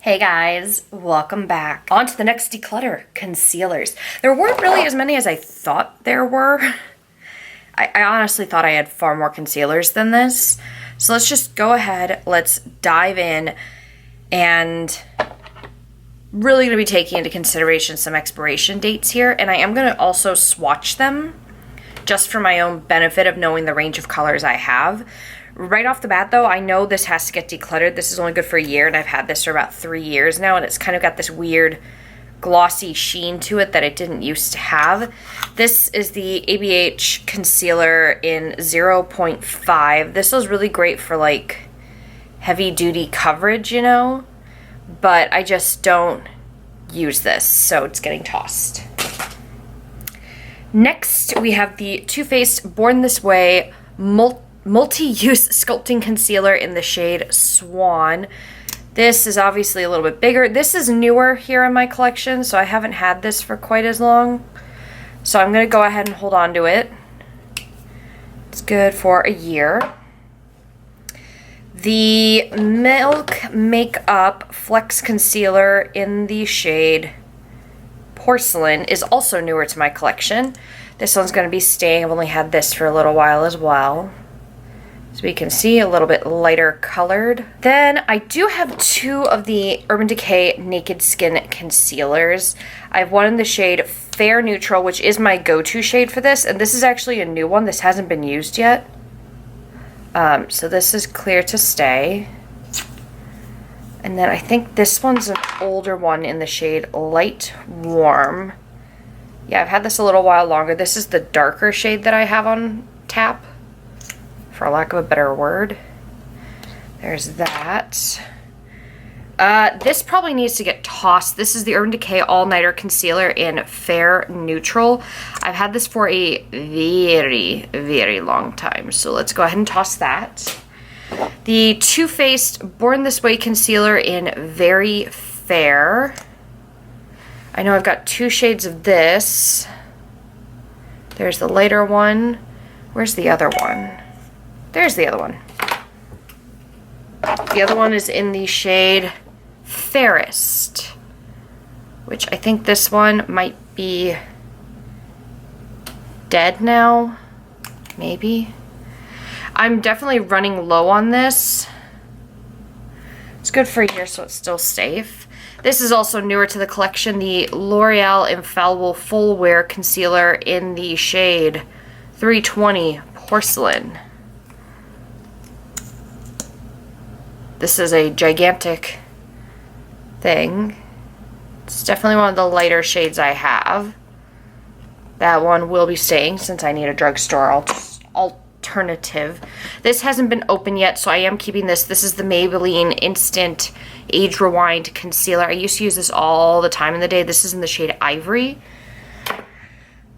Hey guys, welcome back. On to the next Declutter, concealers. There weren't really as many as I thought there were. I honestly thought I had far more concealers than this. So let's just go ahead, let's dive in, and really gonna be taking into consideration some expiration dates here, and I am gonna also swatch them just for my own benefit of knowing the range of colors I have. Right off the bat though, I know this has to get decluttered. This is only good for a year, and I've had this for about 3 years now, and it's kind of got this weird glossy sheen to it that it didn't used to have. This is the ABH concealer in 0.5. This was really great for like heavy duty coverage, you know, but I just don't use this, so it's getting tossed. Next, we have the Too Faced Born This Way multi-use sculpting concealer in the shade Swan. This is obviously a little bit bigger. This is newer here in my collection, so I haven't had this for quite as long. So I'm gonna go ahead and hold on to it. It's good for a year. The Milk Makeup Flex Concealer in the shade Porcelain is also newer to my collection. This one's gonna be staying. I've only had this for a little while as well. So we can see a little bit lighter colored. Then I do have two of the Urban Decay Naked Skin concealers. I have one in the shade Fair Neutral, which is my go-to shade for this, and this is actually a new one. This hasn't been used yet. So this is clear to stay. And then I think this one's an older one in the shade Light Warm. Yeah, I've had this a little while longer. This is the darker shade that I have on tap, for lack of a better word. There's that. This probably needs to get tossed. This is the Urban Decay All Nighter Concealer in Fair Neutral. I've had this for a very, very long time, so let's go ahead and toss that. The Too Faced Born This Way Concealer in Very Fair. I know I've got two shades of this. There's the lighter one. Where's the other one? There's the other one. The other one is in the shade Fairest, which I think this one might be dead now, maybe. I'm definitely running low on this. It's good for a year, so it's still safe. This is also newer to the collection, the L'Oreal Infallible Full Wear Concealer in the shade 320 Porcelain. This is a gigantic thing. It's definitely one of the lighter shades I have. That one will be staying since I need a drugstore alternative. This hasn't been open yet, so I am keeping this. This is the Maybelline Instant Age Rewind Concealer. I used to use this all the time in the day. This is in the shade Ivory.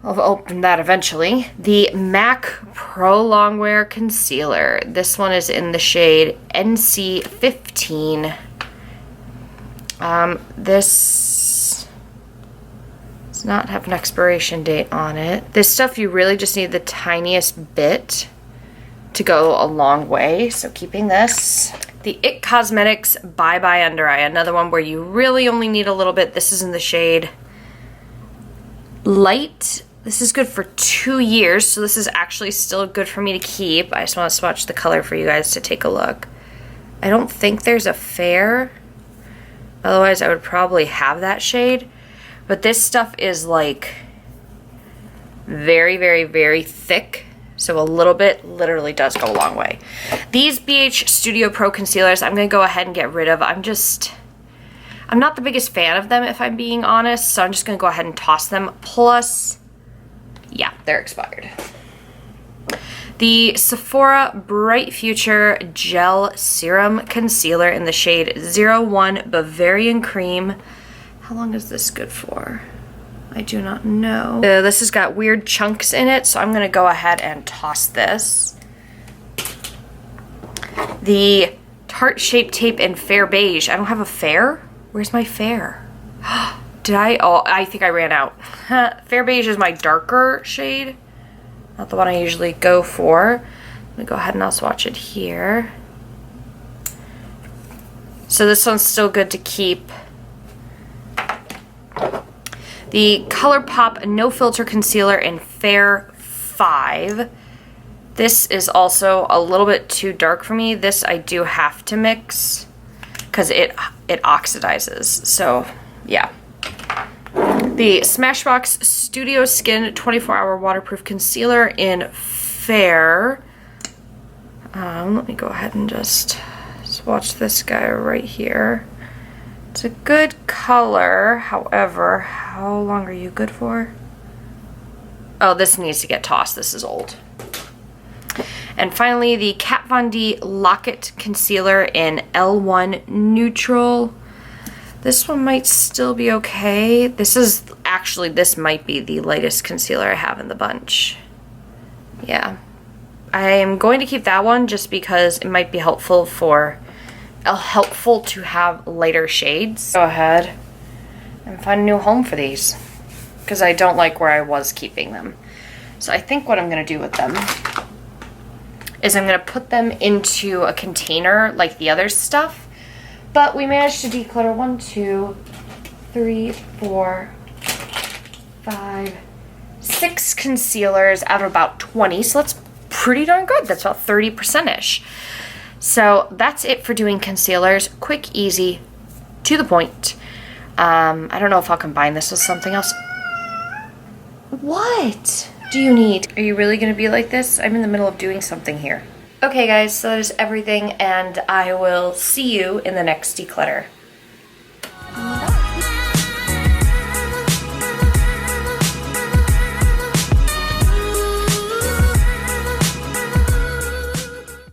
I'll open that eventually. The MAC Pro Longwear Concealer. This one is in the shade NC15. This does not have an expiration date on it. This stuff, you really just need the tiniest bit to go a long way, so keeping this. The IT Cosmetics Bye Bye Under Eye. Another one where you really only need a little bit. This is in the shade Light. This is good for 2 years, so this is actually still good for me to keep. I just want to swatch the color for you guys to take a look. I don't think there's a fair. Otherwise, I would probably have that shade. But this stuff is like very, very, very thick. So a little bit literally does go a long way. These BH Studio Pro concealers, I'm going to go ahead and get rid of. I'm not the biggest fan of them, if I'm being honest, so I'm just going to go ahead and toss them. Plus, yeah, they're expired. The Sephora Bright Future Gel Serum Concealer in the shade 01 Bavarian Cream. How long is this good for? I do not know. This has got weird chunks in it, so I'm going to go ahead and toss this. The Tarte Shape Tape in Fair Beige. I don't have a fair? Where's my fair? Did I? Oh, I think I ran out. Fair Beige is my darker shade. Not the one I usually go for. Let me go ahead and I'll swatch it here. So this one's still good to keep. The ColourPop No Filter Concealer in Fair 5. This is also a little bit too dark for me. This I do have to mix because it oxidizes. So, yeah. The Smashbox Studio Skin 24-Hour Waterproof Concealer in Fair. Let me go ahead and just swatch this guy right here. It's a good color. However, how long are you good for? Oh, this needs to get tossed. This is old. And finally, the Kat Von D Lock-It Concealer in L1 Neutral. This one might still be okay. This might be the lightest concealer I have in the bunch. Yeah. I am going to keep that one just because it might be helpful to have lighter shades. Go ahead and find a new home for these because I don't like where I was keeping them. So I think what I'm going to do with them is I'm going to put them into a container like the other stuff. But we managed to declutter 1, 2, 3, 4, 5, 6 concealers out of about 20. So that's pretty darn good. That's about 30%-ish. So that's it for doing concealers. Quick, easy, to the point. I don't know if I'll combine this with something else. What do you need? Are you really going to be like this? I'm in the middle of doing something here. Okay guys, so that is everything, and I will see you in the next declutter.